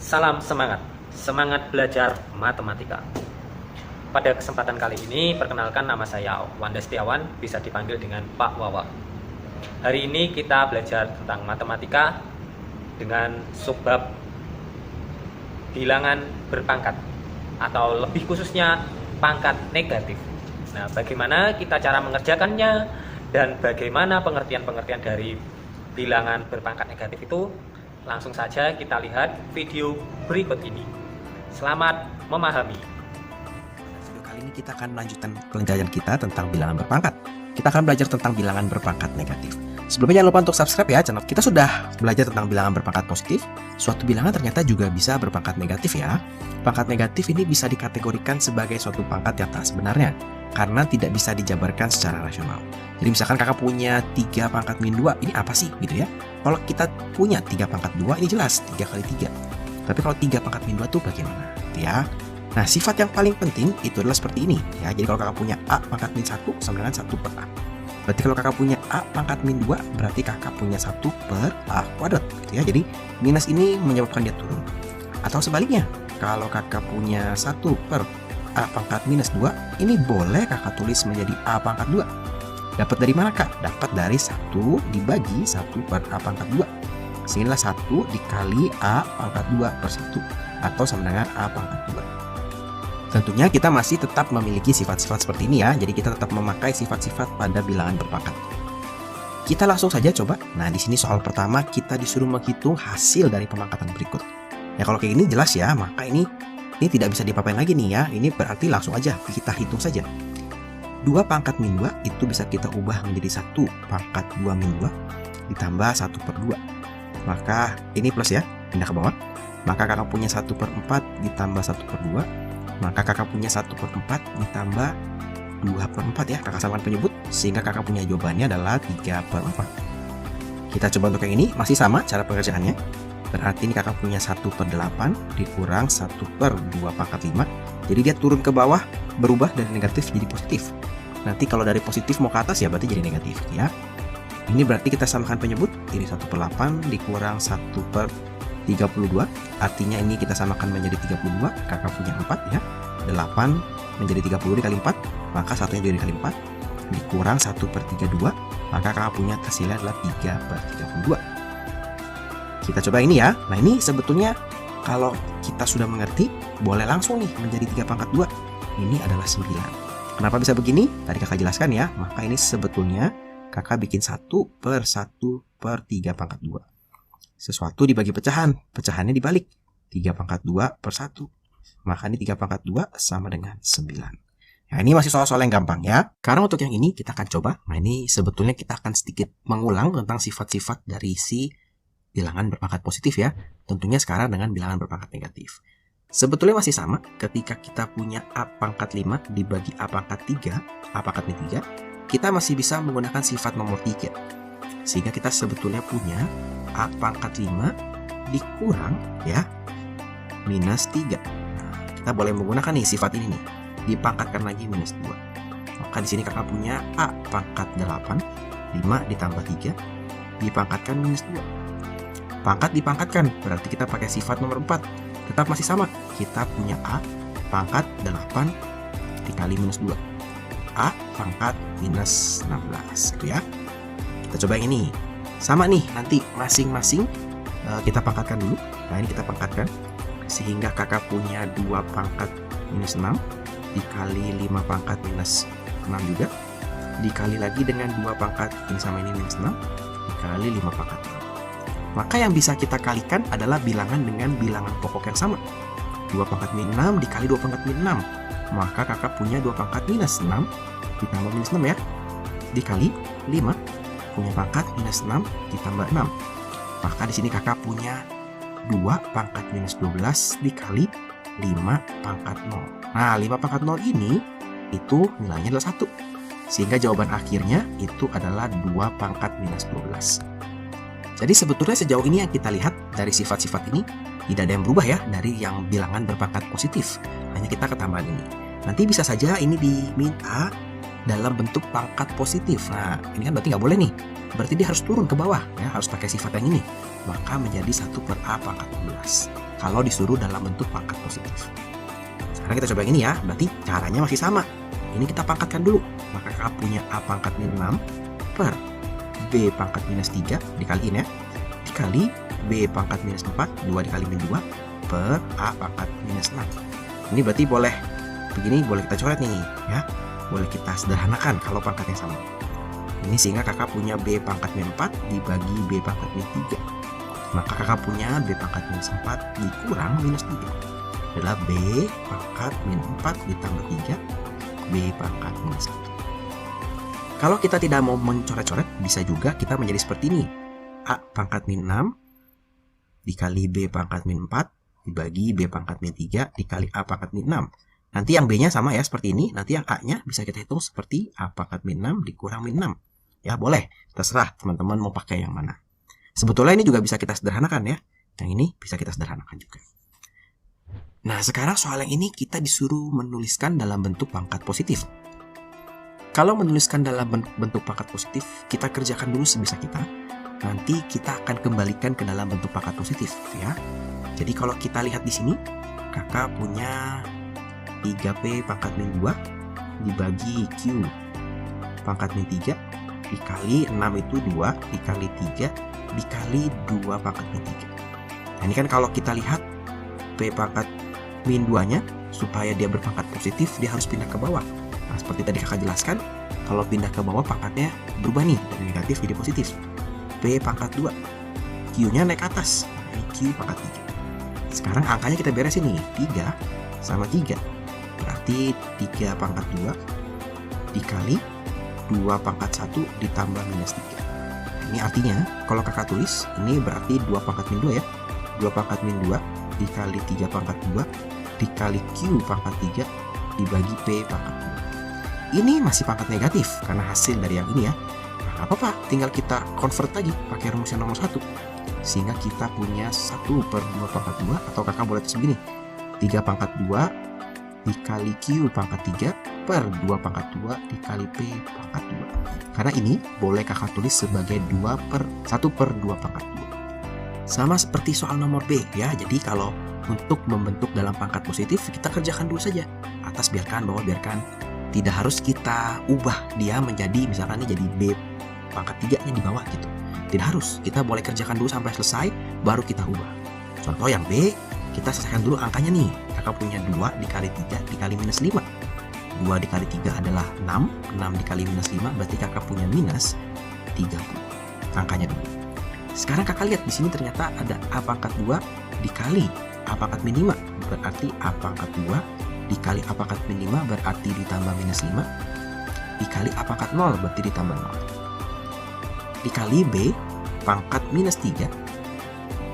Salam semangat, semangat belajar matematika. Pada kesempatan kali ini, perkenalkan nama saya Wanda Setiawan, bisa dipanggil dengan Pak Wawa. Hari ini kita belajar tentang matematika dengan subbab bilangan berpangkat, atau lebih khususnya pangkat negatif. Nah, bagaimana kita cara mengerjakannya dan bagaimana pengertian-pengertian dari bilangan berpangkat negatif itu, langsung saja kita lihat video berikut ini. Selamat memahami. Video kali ini kita akan melanjutkan pelajaran kita tentang bilangan berpangkat. Kita akan belajar tentang bilangan berpangkat negatif. Sebelumnya jangan lupa untuk subscribe ya channel. Kita sudah belajar tentang bilangan berpangkat positif. Suatu bilangan ternyata juga bisa berpangkat negatif ya. Pangkat negatif ini bisa dikategorikan sebagai suatu pangkat yang tak sebenarnya, karena tidak bisa dijabarkan secara rasional. Jadi misalkan kakak punya 3 pangkat min 2, ini apa sih gitu ya. Kalau kita punya 3 pangkat 2, ini jelas 3 kali 3. Tapi kalau 3 pangkat min 2 tuh bagaimana gitu ya. Nah, sifat yang paling penting itu adalah seperti ini ya. Jadi kalau kakak punya A pangkat min 1 sama dengan 1 per A. Berarti kalau kakak punya A pangkat min 2, berarti kakak punya 1 per A kuadrat gitu ya. Jadi minus ini menyebabkan dia turun. Atau sebaliknya, kalau kakak punya 1 per A pangkat minus 2, ini boleh kakak tulis menjadi A pangkat 2. Dapat dari mana kak? Dapat dari 1 dibagi 1 per A pangkat 2. Sinilah 1 dikali A pangkat 2 per 1, atau sama dengan A pangkat 2. Tentunya kita masih tetap memiliki sifat-sifat seperti ini ya. Jadi kita tetap memakai sifat-sifat pada bilangan berpangkat. Kita langsung saja coba. Nah, di sini soal pertama kita disuruh menghitung hasil dari pemangkatan berikut. Ya kalau kayak gini jelas ya, maka ini tidak bisa dipapain lagi nih ya. Ini berarti langsung aja kita hitung saja. 2 pangkat min 2 itu bisa kita ubah menjadi 1 pangkat 2 min 2 ditambah 1 per 2. Maka ini plus ya, pindah ke bawah. Maka kakak punya 1 per 4 ditambah 1 per 2. Maka kakak punya 1 per 4 ditambah 2 per 4 ya. Kakak samakan penyebut sehingga kakak punya jawabannya adalah 3 per 4. Kita coba untuk yang ini, masih sama cara pengerjaannya. Berarti ini kakak punya 1 per 8 dikurang 1 per 2 pangkat 5. Jadi dia turun ke bawah, berubah dari negatif jadi positif. Nanti kalau dari positif mau ke atas ya berarti jadi negatif ya. Ini berarti kita samakan penyebut. Ini 1 per 8 dikurang 1 per 32. Artinya ini kita samakan menjadi 32. Kakak punya 4 ya. 8 menjadi 30 dikali 4. Maka 1 juga dikali 4. Dikurang 1 per 32. Maka kakak punya hasilnya adalah 3 per 32. Kita coba ini ya. Nah ini sebetulnya kalau kita sudah mengerti, boleh langsung nih menjadi 3 pangkat 2. Ini adalah 9. Kenapa bisa begini? Tadi kakak jelaskan ya. Maka ini sebetulnya kakak bikin 1 per 1 per 3 pangkat 2. Sesuatu dibagi pecahan, pecahannya dibalik. 3 pangkat 2 per 1. Maka ini 3 pangkat 2 sama dengan 9. Nah ini masih soal-soal yang gampang ya. Sekarang untuk yang ini kita akan coba. Nah ini sebetulnya kita akan sedikit mengulang tentang sifat-sifat dari si bilangan berpangkat positif ya. Tentunya sekarang dengan bilangan berpangkat negatif. Sebetulnya masih sama ketika kita punya A pangkat 5 dibagi A pangkat 3, A pangkat min 3, kita masih bisa menggunakan sifat nomor 3. Sehingga kita sebetulnya punya A pangkat 5 dikurang ya minus 3. Nah, kita boleh menggunakan nih sifat ini nih, dipangkatkan lagi minus 2. Maka di sini kakak punya A pangkat 8, 5 ditambah 3 dipangkatkan minus 2. Pangkat dipangkatkan, berarti kita pakai sifat nomor 4. Tetap masih sama, kita punya A pangkat 8 dikali minus 2. A pangkat minus 16 gitu ya. Kita coba yang ini. Sama nih, nanti masing-masing kita pangkatkan dulu. Nah ini kita pangkatkan sehingga kakak punya 2 pangkat minus 6 dikali 5 pangkat minus 6 juga, dikali lagi dengan 2 pangkat ini sama ini minus 6 dikali 5 pangkat 6. Maka yang bisa kita kalikan adalah bilangan dengan bilangan pokok yang sama. 2 pangkat min 6 dikali 2 pangkat min 6. Maka kakak punya 2 pangkat minus 6 ditambah minus 6 ya. Dikali 5 punya pangkat minus 6 ditambah 6. Maka di sini kakak punya 2 pangkat minus 12 dikali 5 pangkat 0. Nah 5 pangkat 0 ini itu nilainya adalah 1. Sehingga jawaban akhirnya itu adalah 2 pangkat minus 12. Jadi sebetulnya sejauh ini yang kita lihat dari sifat-sifat ini tidak ada yang berubah ya dari yang bilangan berpangkat positif. Hanya kita ketambahan ini. Nanti bisa saja ini di min A dalam bentuk pangkat positif. Nah, ini kan berarti nggak boleh nih. Berarti dia harus turun ke bawah, ya, harus pakai sifat yang ini. Maka menjadi 1 per A pangkat 12. Kalau disuruh dalam bentuk pangkat positif. Sekarang kita coba yang ini ya, berarti caranya masih sama. Ini kita pangkatkan dulu. Maka kakak punya A pangkat min 6 per B pangkat minus 3 dikaliin ya. Dikali B pangkat minus 4, 2 dikali min 2 per A pangkat minus 6. Ini berarti boleh begini, boleh kita coret nih ya. Boleh kita sederhanakan kalau pangkatnya sama. Ini sehingga kakak punya B pangkat min 4 dibagi B pangkat min 3. Maka kakak punya B pangkat minus 4 dikurang minus 3 adalah B pangkat min 4 ditambah 3 B pangkat minus 1. Kalau kita tidak mau mencoret-coret, bisa juga kita menjadi seperti ini. A pangkat min 6 dikali B pangkat min 4 dibagi B pangkat min 3 dikali A pangkat min 6. Nanti yang B-nya sama ya seperti ini. Nanti yang A-nya bisa kita hitung seperti A pangkat min 6 dikurang min 6. Ya boleh, terserah teman-teman mau pakai yang mana. Sebetulnya ini juga bisa kita sederhanakan ya. Yang ini bisa kita sederhanakan juga. Nah sekarang soal yang ini kita disuruh menuliskan dalam bentuk pangkat positif. Kalau menuliskan dalam bentuk pangkat positif, kita kerjakan dulu sebisa kita. Nanti kita akan kembalikan ke dalam bentuk pangkat positif ya. Jadi kalau kita lihat di sini, kakak punya 3P pangkat min 2 dibagi Q pangkat min 3 dikali 6 itu 2 dikali 3 dikali 2 pangkat min 3. Nah ini kan kalau kita lihat P pangkat min 2 nya supaya dia berpangkat positif dia harus pindah ke bawah. Nah seperti tadi kakak jelaskan, kalau pindah ke bawah pangkatnya berubah nih dari negatif jadi positif. P pangkat 2 Q nya naik atas, Q pangkat 3. Sekarang angkanya kita beresin nih, 3 sama 3 berarti 3 pangkat 2 dikali 2 pangkat 1 ditambah minus 3. Ini artinya kalau kakak tulis ini berarti 2 pangkat min 2 ya. 2 pangkat min 2 dikali 3 pangkat 2 dikali Q pangkat 3 dibagi P pangkat 2. Ini masih pangkat negatif karena hasil dari yang ini ya. Nah, apa-apa, tinggal kita convert lagi pakai rumus yang nomor 1. Sehingga kita punya 1 per 2 pangkat 2 atau kakak boleh tulis begini. 3 pangkat 2 dikali Q pangkat 3 per 2 pangkat 2 dikali P pangkat 2. Karena ini boleh kakak tulis sebagai 1 per 2 pangkat 2. Sama seperti soal nomor B ya. Jadi kalau untuk membentuk dalam pangkat positif kita kerjakan dulu saja. Atas biarkan, bawah biarkan. Tidak harus kita ubah dia menjadi misalkan ini jadi B pangkat 3 nya di bawah gitu. Tidak harus. Kita boleh kerjakan dulu sampai selesai baru kita ubah. Contoh yang B, kita selesaikan dulu angkanya nih. Kakak punya 2 dikali 3 dikali minus 5. 2 dikali 3 adalah 6. 6 dikali minus 5 berarti kakak punya minus 30. Angkanya dulu. Sekarang kakak lihat di sini ternyata ada A pangkat 2 dikali A pangkat min 5. Berarti A pangkat 2 dikali A pangkat min 5 berarti ditambah minus 5. Dikali A pangkat 0 berarti ditambah 0. Dikali B pangkat minus 3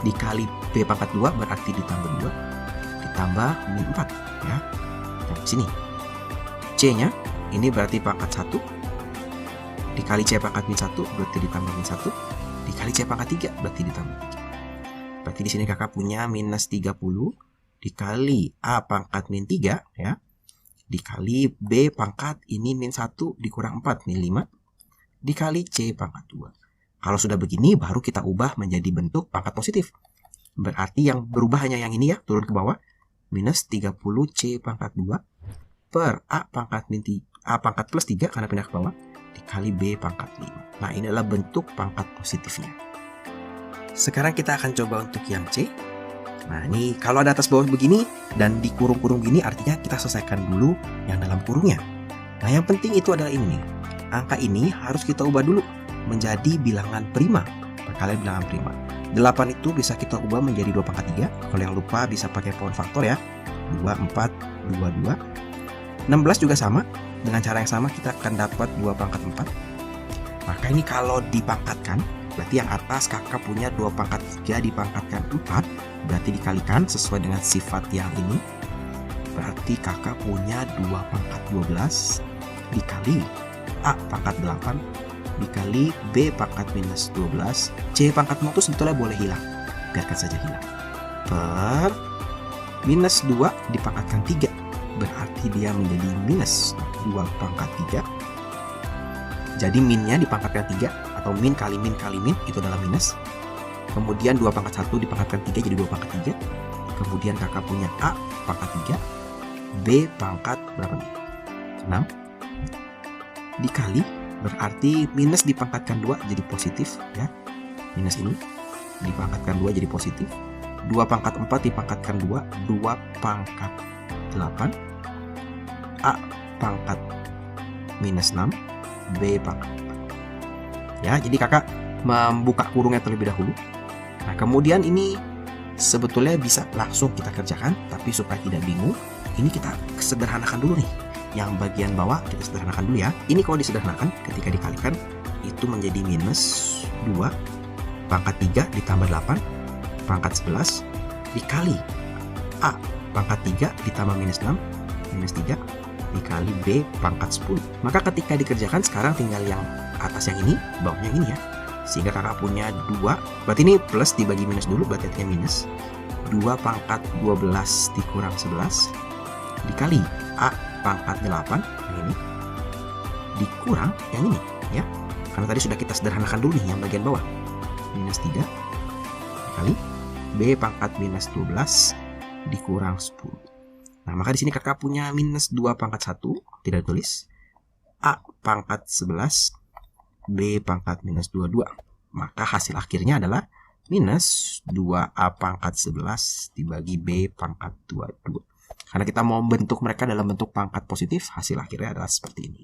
dikali B pangkat 2 berarti ditambah 2 ditambah min 4 ya. Nah, sini C nya ini berarti pangkat 1 dikali C pangkat min 1 berarti ditambah min 1 dikali C pangkat 3 berarti ditambah 3. Berarti di sini kakak punya minus 30 dikali A pangkat min 3 ya dikali B pangkat ini min 1 dikurang 4 min 5 dikali C pangkat 2. Kalau sudah begini baru kita ubah menjadi bentuk pangkat positif. Berarti yang berubah hanya yang ini ya, turun ke bawah. Minus 30 C pangkat 2 per A pangkat min 3, A pangkat plus 3 karena pindah ke bawah dikali B pangkat 5. Nah, ini adalah bentuk pangkat positifnya. Sekarang kita akan coba untuk yang C. Nah, ini kalau ada atas bawah begini dan di kurung-kurung gini artinya kita selesaikan dulu yang dalam kurungnya. Nah, yang penting itu adalah ini nih. Angka ini harus kita ubah dulu menjadi bilangan prima, perkalian bilangan prima. 8 itu bisa kita ubah menjadi 2 pangkat 3. Kalau yang lupa bisa pakai power faktor ya. 2, 4, 2, 2. 16 juga sama. Dengan cara yang sama kita akan dapat 2 pangkat 4. Maka ini kalau dipangkatkan, berarti yang atas kakak punya 2 pangkat 3 dipangkatkan 4. Berarti dikalikan sesuai dengan sifat yang ini. Berarti kakak punya 2 pangkat 12 dikali A pangkat 8 dikali B pangkat minus 12. C pangkat 0 itu sebetulnya boleh hilang, biarkan saja hilang, per minus 2 dipangkatkan 3 berarti dia menjadi minus 2 pangkat 3 Jadi minnya dipangkatkan 3 atau min kali min itu adalah minus. Kemudian 2 pangkat 1 dipangkatkan 3 jadi 2 pangkat 3. Kemudian kakak punya A pangkat 3, B pangkat berapa nih? 6. Dikali, berarti minus dipangkatkan 2 jadi positif ya. Minus ini dipangkatkan 2 jadi positif. 2 pangkat 4 dipangkatkan 2, 2 pangkat 8. A pangkat minus 6, B pangkat 4. Ya, jadi kakak membuka kurungnya terlebih dahulu. Nah, kemudian ini sebetulnya bisa langsung kita kerjakan, tapi supaya tidak bingung, ini kita sederhanakan dulu nih. Yang bagian bawah kita sederhanakan dulu ya. Ini kalau disederhanakan ketika dikalikan itu menjadi minus 2 pangkat 3 ditambah 8 pangkat 11 dikali A pangkat 3 ditambah minus 6 minus 3 dikali B pangkat 10. Maka ketika dikerjakan sekarang tinggal yang atas yang ini, bawahnya yang ini ya. Sehingga kakak punya 2, berarti ini plus dibagi minus dulu, berarti artinya minus 2 pangkat 12 dikurang 11 dikali A pangkat 8 yang ini dikurang yang ini ya. Karena tadi sudah kita sederhanakan dulu nih yang bagian bawah. Minus 3 dikali B pangkat minus 12 dikurang 10. Nah, maka di sini kakak punya minus 2 pangkat 1, tidak tulis. A pangkat 11 B pangkat minus 22. Maka hasil akhirnya adalah minus 2A pangkat 11 dibagi B pangkat 22. Karena kita mau bentuk mereka dalam bentuk pangkat positif, hasil akhirnya adalah seperti ini.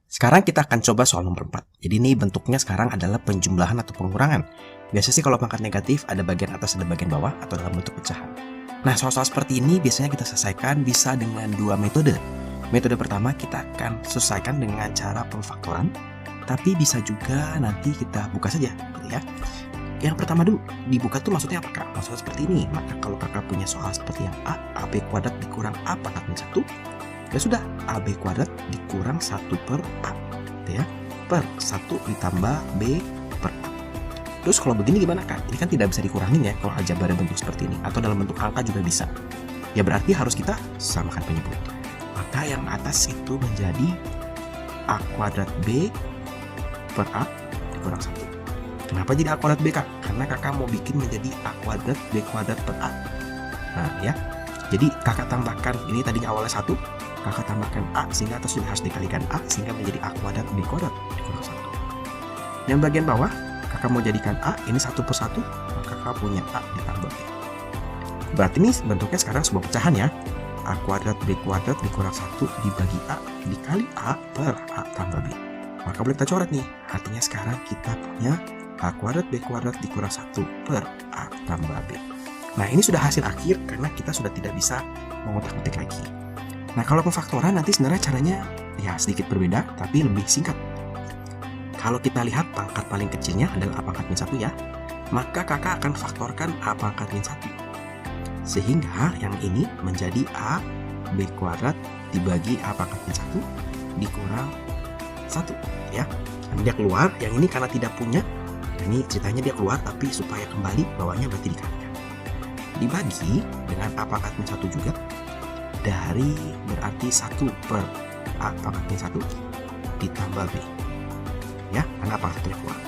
Sekarang kita akan coba soal nomor 4. Jadi ini bentuknya sekarang adalah penjumlahan atau pengurangan. Biasanya sih kalau pangkat negatif ada bagian atas ada bagian bawah atau dalam bentuk pecahan. Nah, soal-soal seperti ini biasanya kita selesaikan bisa dengan 2 metode. Metode pertama kita akan selesaikan dengan cara pemfaktoran. Tapi bisa juga nanti kita buka saja gitu ya. Yang pertama dulu, dibuka tuh maksudnya apa kak? Maksudnya seperti ini. Maka kalau kakak punya soal seperti yang A, AB kuadrat dikurang A pangkat min 1, ya sudah, AB kuadrat dikurang 1 per A gitu ya. Per 1 ditambah B per A. Terus kalau begini gimana kak? Ini kan tidak bisa dikurangin ya kalau aljabar bentuk seperti ini. Atau dalam bentuk angka juga bisa. Ya berarti harus kita samakan penyebut. Maka yang atas itu menjadi A kuadrat B per A dikurang 1. Kenapa jadi A kuadrat B kak? Karena kakak mau bikin menjadi A kuadrat B kuadrat per A. Nah ya, jadi kakak tambahkan, ini tadinya awalnya 1, kakak tambahkan A sehingga atas sudah harus dikalikan A sehingga menjadi A kuadrat B kuadrat dikurang 1. Yang bagian bawah kakak mau jadikan A, ini 1 per 1, maka kakak punya A ditambah B. Berarti ini bentuknya sekarang sebuah pecahan ya. A kuadrat B kuadrat dikurang 1 dibagi A dikali A per A tambah B. Maka boleh kita coret nih. Artinya sekarang kita punya A kuadrat B kuadrat dikurang 1 per A tambah B. Nah, ini sudah hasil akhir karena kita sudah tidak bisa mengotak-atik lagi. Nah, kalau pemfaktoran nanti sebenarnya caranya ya sedikit berbeda tapi lebih singkat. Kalau kita lihat pangkat paling kecilnya adalah A pangkat min 1 ya, maka kakak akan faktorkan A pangkat min 1. Sehingga yang ini menjadi A B kuadrat dibagi A pangkat min 1 dikurang 1 ya. Dan dia keluar, yang ini karena tidak punya, ini ceritanya dia keluar tapi supaya kembali bawahnya berarti dikalikan. Dibagi dengan A pangkat min 1 juga dari berarti 1 per A pangkat min 1 ditambah B. Ya, karena A pangkatnya keluar.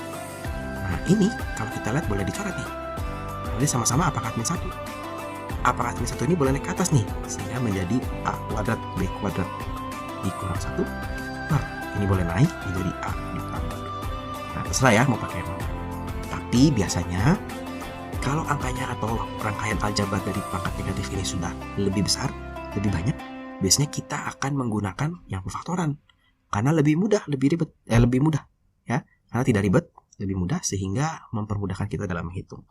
Nah, ini kalau kita lihat boleh dicoret nih. Jadi sama-sama A pangkat min 1. A pangkat min 1 ini boleh naik ke atas nih sehingga menjadi A kuadrat B kuadrat dikurang 1 per, ini boleh naik menjadi A ditambah B. Nah, terserah ya mau pakai yang mana. Tapi biasanya kalau angkanya atau rangkaian aljabar dari pangkat negatif ini sudah lebih besar, lebih banyak, biasanya kita akan menggunakan yang pemfaktoran karena lebih mudah, lebih mudah ya, karena tidak ribet, lebih mudah sehingga mempermudahkan kita dalam menghitung.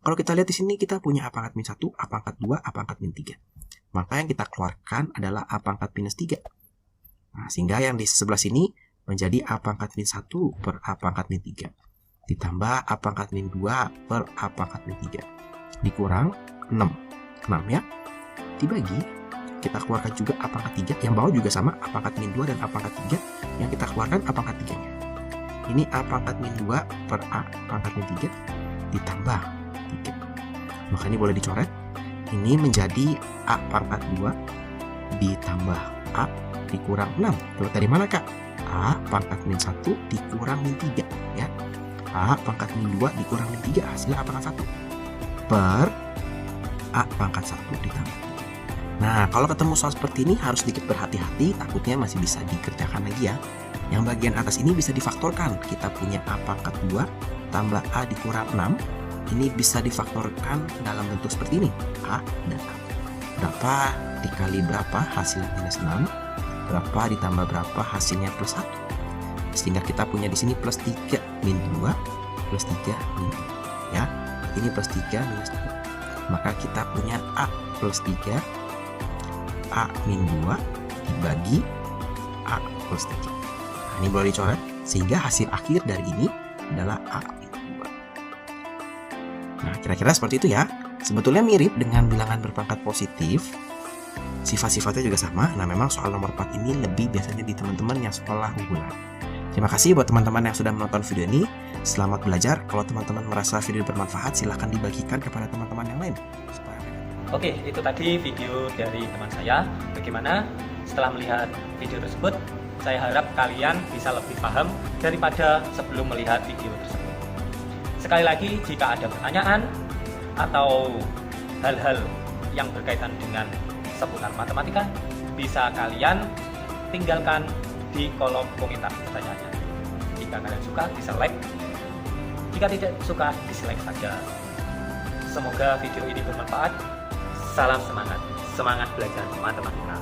Kalau kita lihat di sini kita punya A pangkat min 1, A pangkat 2, A pangkat min 3. Maka yang kita keluarkan adalah A pangkat minus 3. Nah, sehingga yang di sebelah sini menjadi A pangkat min 1 per A pangkat min 3. Ditambah A pangkat min 2 per A pangkat min 3. Dikurang 6. 6 ya. Dibagi, kita keluarkan juga A pangkat 3. Yang bawah juga sama, A pangkat min 2 dan A pangkat 3. Yang kita keluarkan A pangkat 3-nya. Ini A pangkat min 2 per A pangkat min 3 ditambah 3. Maka ini boleh dicoret. Ini menjadi A pangkat 2 ditambah A dikurang 6. Terus dari mana kak? A A pangkat min 1 dikurang min 3 ya. A pangkat min 2 dikurang min 3 hasilnya A pangkat 1 per A pangkat 1 ditambah 3. Nah, kalau ketemu soal seperti ini harus sedikit berhati-hati, takutnya masih bisa dikerjakan lagi ya. Yang bagian atas ini bisa difaktorkan. Kita punya A pangkat 2 tambah A dikurang 6. Ini bisa difaktorkan dalam bentuk seperti ini. A dan A. Berapa dikali berapa hasilnya minus 6. Berapa ditambah berapa hasilnya plus 1. Sehingga kita punya di sini plus 3 min 2 plus 3 min 2 ya. Ini plus 3 minus 2. Maka kita punya A plus 3 A min 2 dibagi A plus 3. Nah, ini boleh dicoret sehingga hasil akhir dari ini adalah A min 2. Nah, kira-kira seperti itu ya. Sebetulnya mirip dengan bilangan berpangkat positif. Sifat-sifatnya juga sama. Nah, memang soal nomor 4 ini lebih biasanya di teman-teman yang sekolah unggulan. Terima kasih buat teman-teman yang sudah menonton video ini. Selamat belajar. Kalau teman-teman merasa video bermanfaat, silahkan dibagikan kepada teman-teman yang lain. Oke, itu tadi video dari teman saya. Bagaimana setelah melihat video tersebut, saya harap kalian bisa lebih paham daripada sebelum melihat video tersebut. Sekali lagi, jika ada pertanyaan atau hal-hal yang berkaitan dengan seputar matematika, bisa kalian tinggalkan di kolom komentar pertanyaannya. Jika kalian suka, dislike. Jika tidak suka, dislike saja. Semoga video ini bermanfaat. Salam semangat, semangat belajar matematika.